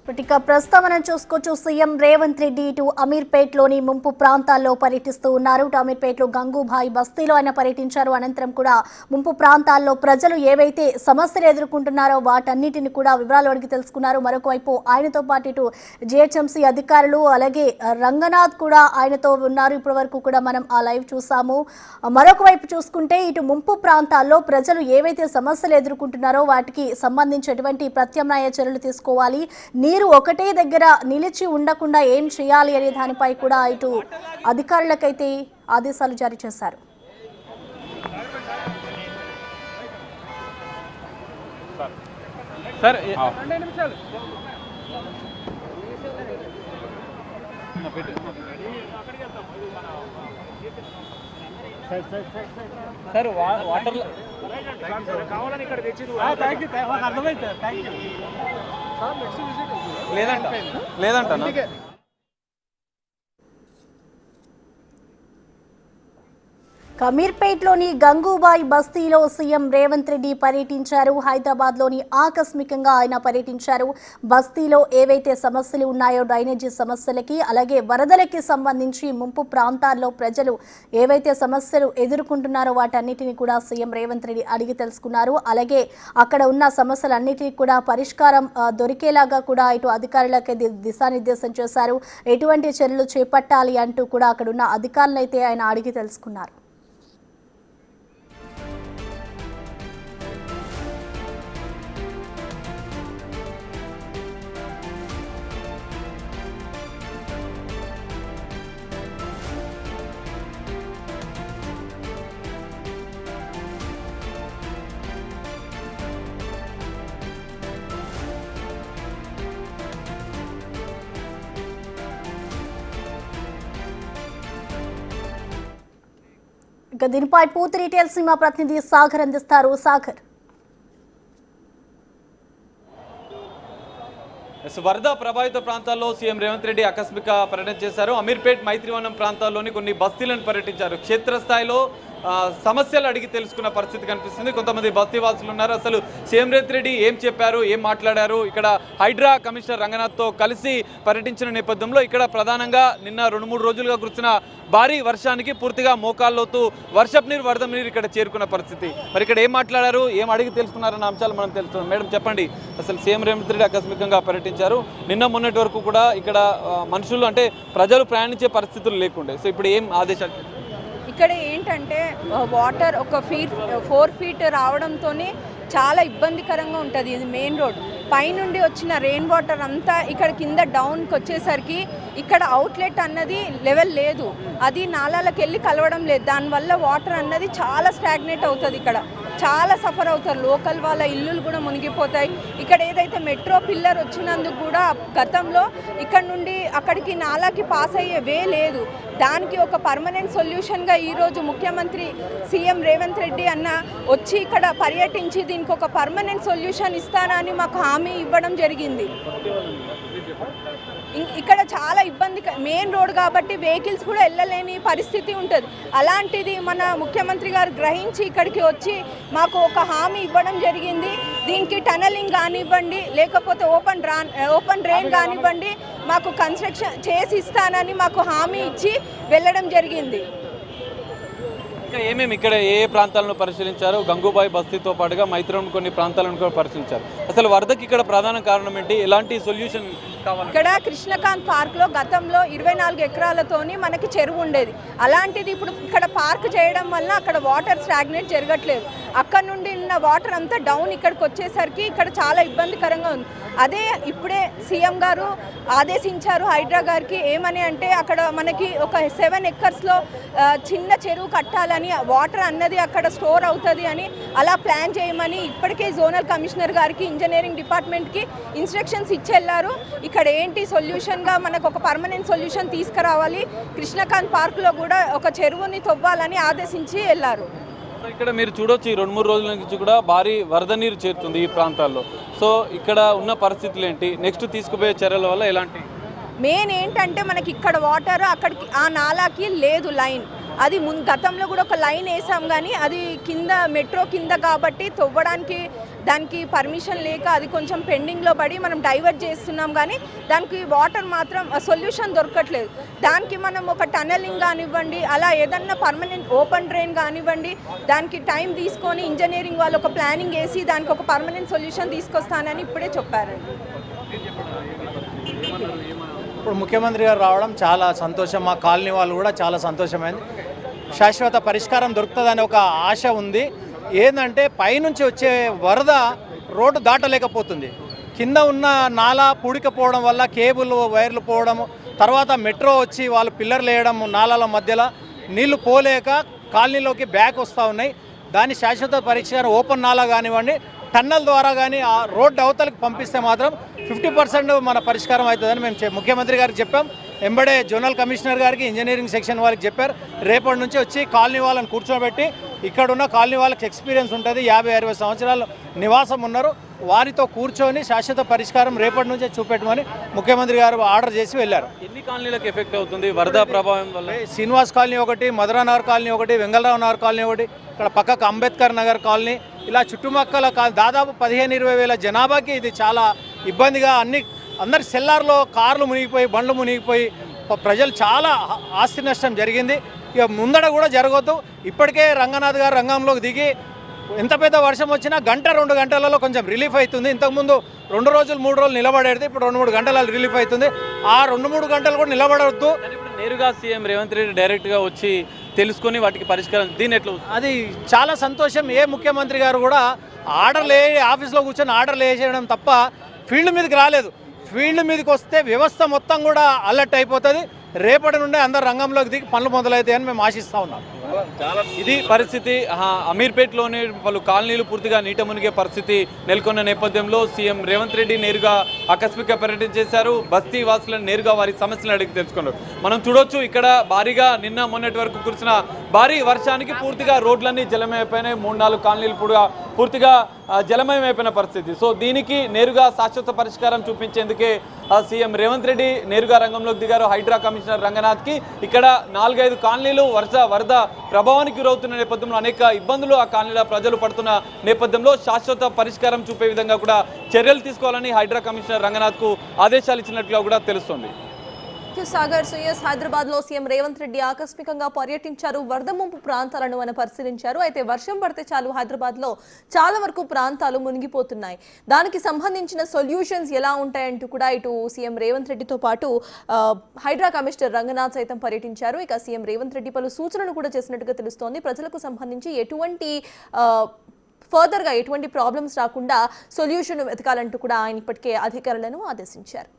ఇక ప్రస్తుతం మనం చూసుకోవచ్చు సీఎం రేవంత్ రెడ్డి ఇటు అమీర్పేట్లోని ముంపు ప్రాంతాల్లో పర్యటిస్తూ ఉన్నారు. ఇటు అమీర్పేట్లో గంగూభాయ్ బస్తీలో ఆయన పర్యటించారు. అనంతరం కూడా ముంపు ప్రాంతాల్లో ప్రజలు ఏవైతే సమస్యలు ఎదుర్కొంటున్నారో వాటన్నిటిని కూడా వివరాలు అడిగి తెలుసుకున్నారు. మరొక వైపు ఆయనతో పాటు ఇటు జిహెచ్ఎంసీ అధికారులు అలాగే రంగనాథ్ కూడా ఆయనతో ఉన్నారు. ఇప్పటి వరకు కూడా మనం ఆ లైవ్ చూసాము. మరొక వైపు చూసుకుంటే ఇటు ముంపు ప్రాంతాల్లో ప్రజలు ఏవైతే సమస్యలు ఎదుర్కొంటున్నారో వాటికి సంబంధించి ఎటువంటి ప్రత్యామ్నాయ చర్యలు తీసుకోవాలి, నీరు ఒకటే దగ్గర నిలిచి ఉండకుండా ఏం చేయాలి అనే దానిపై కూడా ఇటు అధికారులకైతే ఆదేశాలు జారీ చేశారు. సార్ వాటర్ కావాలని ఇక్కడ తెచ్చింది లేదంట అమీర్పేట్లోని గంగూబాయ్ బస్తీలో సీఎం రేవంత్ రెడ్డి పర్యటించారు. హైదరాబాద్లోని ఆకస్మికంగా ఆయన పర్యటించారు. బస్తీలో ఏవైతే సమస్యలు ఉన్నాయో డ్రైనేజీ సమస్యలకి అలాగే వరదలకి సంబంధించి ముంపు ప్రాంతాల్లో ప్రజలు ఏవైతే సమస్యలు ఎదుర్కొంటున్నారో వాటన్నిటిని కూడా సీఎం రేవంత్ రెడ్డి అడిగి తెలుసుకున్నారు. అలాగే అక్కడ ఉన్న సమస్యలన్నిటినీ కూడా పరిష్కారం దొరికేలాగా కూడా ఇటు అధికారులకి దిశానిర్దేశం చేశారు. ఎటువంటి చర్యలు చేపట్టాలి అంటూ కూడా అక్కడ ఉన్న అధికారులైతే ఆయన అడిగి తెలుసుకున్నారు. ఇక దీనిపై పూర్తి డీటెయిల్స్ మా ప్రతినిధి సాగర్ అందిస్తారు. సాగర్, వరద ప్రభావిత ప్రాంతాల్లో సీఎం రేవంత్ రెడ్డి ఆకస్మిక పర్యటన చేశారు. అమీర్పేట్ మైత్రివనం ప్రాంతాల్లోని కొన్ని బస్తీలను పర్యటించారు. క్షేత్రస్థాయిలో సమస్యలు అడిగి తెలుసుకున్న పరిస్థితి కనిపిస్తుంది. కొంతమంది బస్తీవాసులు ఉన్నారు. అసలు సీఎం రేవంత్ రెడ్డి ఏం చెప్పారు, ఏం మాట్లాడారు, ఇక్కడ హైడ్రా కమిషనర్ రంగనాథ్తో కలిసి పర్యటించిన నేపథ్యంలో ఇక్కడ ప్రధానంగా నిన్న 2-3 రోజులుగా కురిసిన భారీ వర్షానికి పూర్తిగా మోకాల్లోతు వర్షపు నీరు వరద నీరు ఇక్కడ చేరుకున్న పరిస్థితి. మరి ఇక్కడ ఏం మాట్లాడారు, ఏం అడిగి తెలుసుకున్నారన్న అంశాలు మనం తెలుసుకున్నాం. మేడం చెప్పండి, అసలు సీఎం రేవంత్ రెడ్డి ఆకస్మికంగా పర్యటించారు. నిన్న మొన్నటి వరకు కూడా ఇక్కడ మనుషులు అంటే ప్రజలు ప్రయాణించే పరిస్థితులు లేకుండే. సో ఇప్పుడు ఏం ఆదేశాలు? ఇక్కడ ఏంటంటే వాటర్ ఒక 4 ఫీట్ రావడంతో చాలా ఇబ్బందికరంగా ఉంటుంది. ఇది మెయిన్ రోడ్ పైనుండి వచ్చిన రెయిన్ వాటర్ అంతా ఇక్కడ కింద డౌన్కి వచ్చేసరికి ఇక్కడ అవుట్లెట్ అన్నది లెవెల్ లేదు, అది నాలాలకు వెళ్ళి కలవడం లేదు. దానివల్ల వాటర్ అన్నది చాలా స్టాగ్నేట్ అవుతుంది. ఇక్కడ చాలా సఫర్ అవుతారు. లోకల్ వాళ్ళ ఇల్లులు కూడా మునిగిపోతాయి. ఇక్కడ ఏదైతే మెట్రో పిల్లర్ వచ్చినందుకు కూడా గతంలో ఇక్కడ నుండి అక్కడికి నాలాకి పాస్ అయ్యే వే లేదు. దానికి ఒక పర్మనెంట్ సొల్యూషన్గా ఈరోజు ముఖ్యమంత్రి సీఎం రేవంత్ రెడ్డి అన్న వచ్చి ఇక్కడ పర్యటించి దీనికి ఒక పర్మనెంట్ సొల్యూషన్ ఇస్తానని మాకు హామీ ఇవ్వడం జరిగింది. ఇక్కడ చాలా ఇబ్బంది, మెయిన్ రోడ్ కాబట్టి వెహికల్స్ కూడా వెళ్ళలేని పరిస్థితి ఉంటుంది. అలాంటిది మన ముఖ్యమంత్రి గారు గ్రహించి ఇక్కడికి వచ్చి మాకు ఒక హామీ ఇవ్వడం జరిగింది. దీనికి టనలింగ్ కానివ్వండి, లేకపోతే ఓపెన్ డ్రైన్ కానివ్వండి, మాకు కన్స్ట్రక్షన్ చేసి ఇస్తానని మాకు హామీ ఇచ్చి వెళ్ళడం జరిగింది. ఇంకా ఏమేమి ఇక్కడ ఏ ప్రాంతాలను పరిశీలించారు? గంగూబాయ్ బస్తీతో పాటుగా మైత్రం కొన్ని ప్రాంతాలను కూడా పరిశీలించారు. అసలు వరదకి ఇక్కడ ప్రధాన కారణం ఏంటి, ఎలాంటి సొల్యూషన్ కావాలి? ఇక్కడ కృష్ణకాంత్ పార్క్లో గతంలో 24 ఎకరాలతోని మనకి చెరువు ఉండేది. అలాంటిది ఇప్పుడు ఇక్కడ పార్క్ చేయడం వల్ల అక్కడ వాటర్ స్టాగ్నేట్ జరగట్లేదు. అక్కడ నుండి ఉన్న వాటర్ అంతా డౌన్ ఇక్కడికి వచ్చేసరికి ఇక్కడ చాలా ఇబ్బందికరంగా ఉంది. అదే ఇప్పుడే సీఎం గారు ఆదేశించారు హైడ్రా గారికి, ఏమని అంటే అక్కడ మనకి ఒక 7 ఎకర్స్లో చిన్న చెరువు కట్టాలని, వాటర్ అన్నది అక్కడ స్టోర్ అవుతుంది అని అలా ప్లాన్ చేయమని ఇప్పటికే జోనల్ కమిషనర్ గారికి ఇంజనీరింగ్ డిపార్ట్మెంట్కి ఇన్స్ట్రక్షన్స్ ఇచ్చెళ్ళారు. ఇక్కడ ఏంటి సొల్యూషన్గా మనకు ఒక పర్మనెంట్ సొల్యూషన్ తీసుకురావాలి, కృష్ణకాంత్ పార్క్లో కూడా ఒక చెరువుని తవ్వాలని ఆదేశించి వెళ్ళారు. ఇక్కడ మీరు చూడొచ్చు, ఈ 2-3 రోజుల నుంచి కూడా భారీ వరద నీరు చేరుతుంది ఈ ప్రాంతాల్లో. సో ఇక్కడ ఉన్న పరిస్థితులు ఏంటి, నెక్స్ట్ తీసుకుపోయే చర్యల వల్ల ఎలాంటి? మెయిన్ ఏంటంటే మనకి ఇక్కడ వాటర్ అక్కడికి ఆ నాలాకి లేదు లైన్, అది గతంలో కూడా ఒక లైన్ వేసాం కానీ అది కింద మెట్రో కింద కాబట్టి తవ్వడానికి దానికి పర్మిషన్ లేక అది కొంచెం పెండింగ్లో పడి మనం డైవర్ట్ చేస్తున్నాం కానీ దానికి వాటర్ మాత్రం సొల్యూషన్ దొరకట్లేదు. దానికి మనం ఒక టనలింగ్ కానివ్వండి, అలా ఏదన్నా పర్మనెంట్ ఓపెన్ డ్రైన్ కానివ్వండి, దానికి టైం తీసుకొని ఇంజనీరింగ్ వాళ్ళు ఒక ప్లానింగ్ వేసి దానికి ఒక పర్మనెంట్ సొల్యూషన్ తీసుకొస్తానని ఇప్పుడే చెప్పారండి. ఇప్పుడు ముఖ్యమంత్రి గారు రావడం చాలా సంతోషం, మా కాలనీ వాళ్ళు కూడా చాలా సంతోషమైంది. శాశ్వత పరిష్కారం దొరుకుతుందని ఒక ఆశ ఉంది. ఏంటంటే పైనుంచి వచ్చే వరద రోడ్డు దాటలేకపోతుంది. కింద ఉన్న నాలా పూడికపోవడం వల్ల కేబుల్ వైర్లు పోవడం, తర్వాత మెట్రో వచ్చి వాళ్ళు పిల్లర్లు వేయడం, నాలాల మధ్యలో నీళ్లు పోలేక కాలనీలోకి బ్యాక్ వస్తూ ఉన్నాయి. దాని శాశ్వత పరిష్కారం ఓపెన్ నాలా కానివ్వండి, టన్నల్ ద్వారా కానీ ఆ రోడ్డు అవతలకు పంపిస్తే మాత్రం 50% మన పరిష్కారం అవుతుందని మేము ముఖ్యమంత్రి గారికి చెప్పాం. ఎంబడే జోనల్ కమిషనర్ గారికి, ఇంజనీరింగ్ సెక్షన్ వాళ్ళకి చెప్పారు. రేపటి నుంచి వచ్చి కాలనీ వాళ్ళని కూర్చోబెట్టి, ఇక్కడున్న కాలనీ వాళ్ళకి ఎక్స్పీరియన్స్ ఉంటుంది, 50-60 సంవత్సరాలు నివాసం ఉన్నారు, వారితో కూర్చొని శాశ్వత పరిష్కారం రేపటి నుంచే చూపెట్టమని ముఖ్యమంత్రి గారు ఆర్డర్ చేసి వెళ్ళారు. ఎన్ని కాలనీలకు ఎఫెక్ట్ అవుతుంది వరద ప్రభావం వల్ల? శ్రీనివాస్ కాలనీ ఒకటి, మధురానగర్ కాలనీ ఒకటి, వెంగళరావు నగర్ కాలనీ ఒకటి, ఇక్కడ పక్కకు అంబేద్కర్ నగర్ కాలనీ, ఇలా చుట్టుపక్కల దాదాపు 15-20 వేల జనాభాకి ఇది చాలా ఇబ్బందిగా, అందరి సెల్లార్లో కార్లు మునిగిపోయి, బండ్లు మునిగిపోయి ప్రజలు చాలా ఆస్తి నష్టం జరిగింది. ఇక ముందడ కూడా జరగొద్దు. ఇప్పటికే రంగనాథ్ గారు రంగంలోకి దిగి ఎంత పెద్ద వర్షం వచ్చినా 1-2 గంటలలో కొంచెం రిలీఫ్ అవుతుంది. ఇంతకుముందు 2 రోజులు 3 రోజులు నిలబడేది, ఇప్పుడు 2-3 గంటలలో రిలీఫ్ అవుతుంది. ఆ 2-3 గంటలు కూడా నిలబడవద్దు. నేరుగా సీఎం రేవంత్ రెడ్డి డైరెక్ట్గా వచ్చి తెలుసుకొని వాటికి పరిష్కారం, దీని ఎట్లా? అది చాలా సంతోషం. ఏ ముఖ్యమంత్రి గారు కూడా ఆర్డర్లు ఆఫీస్లో కూర్చొని ఆర్డర్లు వేసేయడం తప్ప ఫీల్డ్ మీదకి రాలేదు. ఫీల్డ్ మీదకి వస్తే వ్యవస్థ మొత్తం కూడా అలర్ట్ అయిపోతుంది. రేపటి నుండే అందరు రంగంలోకి దిగి పనులు మొదలవుతాయని మేము ఆశిస్తూ ఉన్నాం. ఇది పరిస్థితి. అమీర్పేట్లోని పలు కాలనీలు పూర్తిగా నీట మునిగే పరిస్థితి నెలకొన్న నేపథ్యంలో సీఎం రేవంత్ రెడ్డి నేరుగా ఆకస్మిక పర్యటన చేశారు. బస్తీ వాసులను నేరుగా వారి సమస్యలను అడిగి తెలుసుకున్నారు. మనం చూడొచ్చు, ఇక్కడ భారీగా నిన్న మొన్నటి వరకు కురిసిన భారీ వర్షానికి పూర్తిగా రోడ్లన్నీ జలమయమైపోయినాయి. 3-4 కాలనీలు పూర్తిగా జలమయమైపోయిన పరిస్థితి. సో దీనికి నేరుగా శాశ్వత పరిష్కారం చూపించేందుకే సీఎం రేవంత్ రెడ్డి నేరుగా రంగంలోకి దిగారు. హైడ్రా కమిషనర్ రంగనాథ్కి ఇక్కడ 4-5 కాలనీలు వరద ప్రభావానికి గురవుతున్న నేపథ్యంలో అనేక ఇబ్బందులు ఆ కాలనీల ప్రజలు పడుతున్న నేపథ్యంలో శాశ్వత పరిష్కారం చూపే విధంగా కూడా చర్యలు తీసుకోవాలని హైడ్రా కమిషనర్ రంగనాథ్కు ఆదేశాలు ఇచ్చినట్లుగా కూడా తెలుస్తోంది. సాగర్ సుయస్ హైదరాబాద్ లో సీఎం రేవంత్ రెడ్డి ఆకస్మికంగా పర్యటించారు. వరద ముంపు ప్రాంతాలను ఆయన పరిశీలించారు. అయితే వర్షం పడితే చాలు హైదరాబాద్ లో చాలా వరకు ప్రాంతాలు మునిగిపోతున్నాయి. దానికి సంబంధించిన సొల్యూషన్స్ ఎలా ఉంటాయంటూ కూడా ఇటు సీఎం రేవంత్ రెడ్డితో పాటు హైడ్రా కమిషనర్ రంగనాథ్ సైతం పర్యటించారు. ఇక సీఎం రేవంత్ రెడ్డి పలు సూచనలు కూడా చేసినట్టుగా తెలుస్తోంది. ప్రజలకు సంబంధించి ఎటువంటి ప్రాబ్లమ్స్ రాకుండా సొల్యూషన్ వెతకాలంటూ కూడా ఆయన ఇప్పటికే అధికారులను ఆదేశించారు.